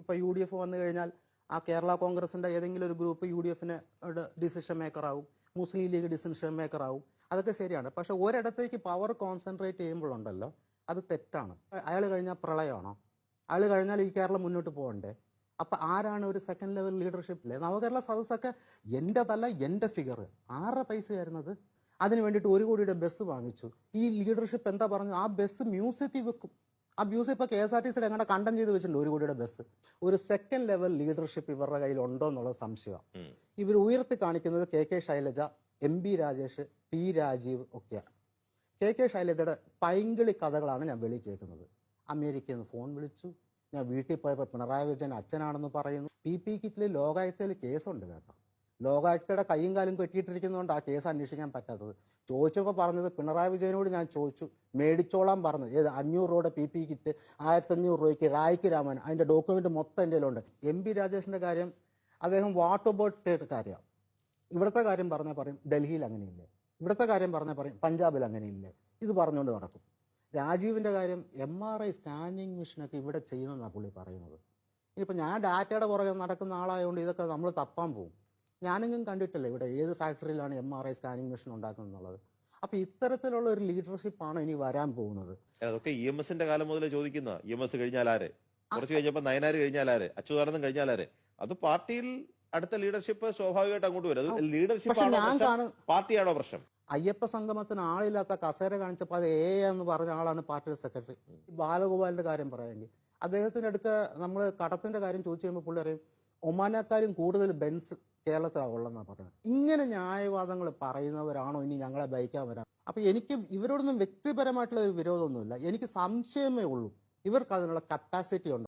ഇപ്പോൾ UDF വന്നു കഴിഞ്ഞാൽ ആ കേരള കോൺഗ്രസിന്റെ ഏതെങ്കിലും ഒരു ഗ്രൂപ്പ് UDFന് ഡിസിഷൻ മേക്കർ ആവും, മുസ്ലിം ലീഗ് ഡിസിഷൻ മേക്കർ ആവും. അതൊക്കെ ശരിയാണ്. പക്ഷെ ഒരിടത്തേക്ക് പവർ കോൺസെൻട്രേറ്റ് ചെയ്യുമ്പോഴുണ്ടല്ലോ അത് തെറ്റാണ്. അയാൾ കഴിഞ്ഞാൽ പ്രളയമാണോ? അയാൾ കഴിഞ്ഞാൽ ഈ കേരളം മുന്നോട്ട് പോകണ്ടേ? അപ്പൊ ആരാണ് ഒരു സെക്കൻഡ് ലെവൽ ലീഡർഷിപ്പിലെ നവകേരള സദസ്സൊക്കെ എന്റേതല്ല, എന്റെ ഫിഗർ 6 പൈസയായിരുന്നത്. അതിന് വേണ്ടിയിട്ട് 1 കോടിയുടെ ബസ് വാങ്ങിച്ചു. ഈ ലീഡർഷിപ്പ് എന്താ പറഞ്ഞു? ആ ബസ് മ്യൂസിയത്തിൽ വെക്കും. ആ മ്യൂസിയം ഇപ്പൊ KSRTCയുടെ എങ്ങനെ കണ്ടം ചെയ്ത് വെച്ചിട്ടുണ്ട് 1 കോടിയുടെ ബസ്. ഒരു സെക്കൻഡ് ലെവൽ ലീഡർഷിപ്പ് ഇവരുടെ കയ്യിൽ ഉണ്ടോ എന്നുള്ള സംശയമാണ്. ഇവർ ഉയർത്തി കാണിക്കുന്നത് KK Shailaja, MB Rajesh, P Rajeev ഒക്കെയാണ്. KK ശൈലജയുടെ പൈങ്കിളി കഥകളാണ് ഞാൻ വെളി കേൾക്കുന്നത്. അമേരിക്കയിൽ നിന്ന് ഫോൺ വിളിച്ചു, ഞാൻ വീട്ടിൽ പോയപ്പോൾ പിണറായി വിജയൻ അച്ഛനാണെന്ന് പറയുന്നു. PP കിറ്റിൽ ലോകായുക്തയിൽ കേസുണ്ട് കേട്ടോ. ലോകായുക്തയുടെ കൈയും കാലും കെട്ടിയിട്ടിരിക്കുന്നതുകൊണ്ട് ആ കേസ് അന്വേഷിക്കാൻ പറ്റാത്തത്. ചോദിച്ചപ്പോൾ പറഞ്ഞത് പിണറായി വിജയനോട് ഞാൻ ചോദിച്ചു, മേടിച്ചോളാൻ പറഞ്ഞത് ഏത് 500 രൂപയുടെ PP കിറ്റ് 1500 രൂപയ്ക്ക് റായ്ക്ക് രാമൻ, അതിന്റെ ഡോക്യുമെന്റ് മൊത്തം എൻ്റെ കയ്യിലുണ്ട്. MB രാജേഷിന്റെ കാര്യം അദ്ദേഹം വാട്ട് അബൌട്ട് കാര്യമാണ്. ഇവിടുത്തെ കാര്യം പറഞ്ഞാൽ പറയും ഡൽഹിയിൽ അങ്ങനെയില്ലേ, ഇവിടുത്തെ കാര്യം പറഞ്ഞാൽ പറയും പഞ്ചാബിൽ അങ്ങനെയില്ലേ, ഇത് പറഞ്ഞുകൊണ്ട് നടക്കും. രാജീവിന്റെ കാര്യം MRI സ്കാനിങ് മെഷീനൊക്കെ ഇവിടെ ചെയ്യുന്നതെന്നാണ് പുള്ളി പറയുന്നത്. ഇനിയിപ്പോൾ ഞാൻ ഡാറ്റയുടെ പുറകെ നടക്കുന്ന ആളായതുകൊണ്ട് ഇതൊക്കെ നമ്മൾ തപ്പാൻ പോകും. ഞാനെങ്കിലും കണ്ടിട്ടില്ല ഇവിടെ ഏത് ഫാക്ടറിയിലാണ് MRI സ്കാനിങ് മെഷീൻ ഉണ്ടാക്കുന്നത് എന്നുള്ളത്. അപ്പൊ ഇത്തരത്തിലുള്ള ഒരു ലീഡർഷിപ്പാണ് ഇനി വരാൻ പോകുന്നത്. അതൊക്കെ EMSന്റെ കാലം മുതലേ ചോദിക്കുന്ന EMS കഴിഞ്ഞാൽ ആര്, കുറച്ച് കഴിഞ്ഞപ്പോൾ നയനാർ കഴിഞ്ഞാൽ ആര്, അച്യുതാനന്ദൻ കഴിഞ്ഞാൽ ആര്. അത് പാർട്ടിയിൽ അടുത്ത ലീഡർഷിപ്പ് സ്വാഭാവികമായിട്ട് അങ്ങോട്ട് വരും. അത് ലീഡർഷിപ്പ് പാർട്ടിയാണോ പ്രശ്നം? അയ്യപ്പ സംഗമത്തിന് ആളില്ലാത്ത കസേര കാണിച്ചപ്പോൾ അത് എന്ന് പറഞ്ഞ ആളാണ് പാർട്ടിയുടെ സെക്രട്ടറി. ബാലഗോപാലിന്റെ കാര്യം പറയാമെങ്കിൽ അദ്ദേഹത്തിന്റെ അടുക്ക നമ്മൾ കടത്തിന്റെ കാര്യം ചോദിച്ചു കഴിയുമ്പോൾ പുള്ളി അറിയും ഒമാനക്കാരും കൂടുതൽ ബെൻസ് കേരളത്തിലാണ് ഉള്ളതെന്നാണ് പറയുന്നത്. ഇങ്ങനെ ന്യായവാദങ്ങൾ പറയുന്നവരാണോ ഇനി ഞങ്ങളെ ഭരിക്കാൻ വരാൻ? അപ്പൊ എനിക്ക് ഇവരോടൊന്നും വ്യക്തിപരമായിട്ടുള്ള ഒരു വിരോധമൊന്നുമില്ല. എനിക്ക് സംശയമേ ഉള്ളൂ ഇവർക്ക് അതിനുള്ള കപ്പാസിറ്റി ഉണ്ടോ.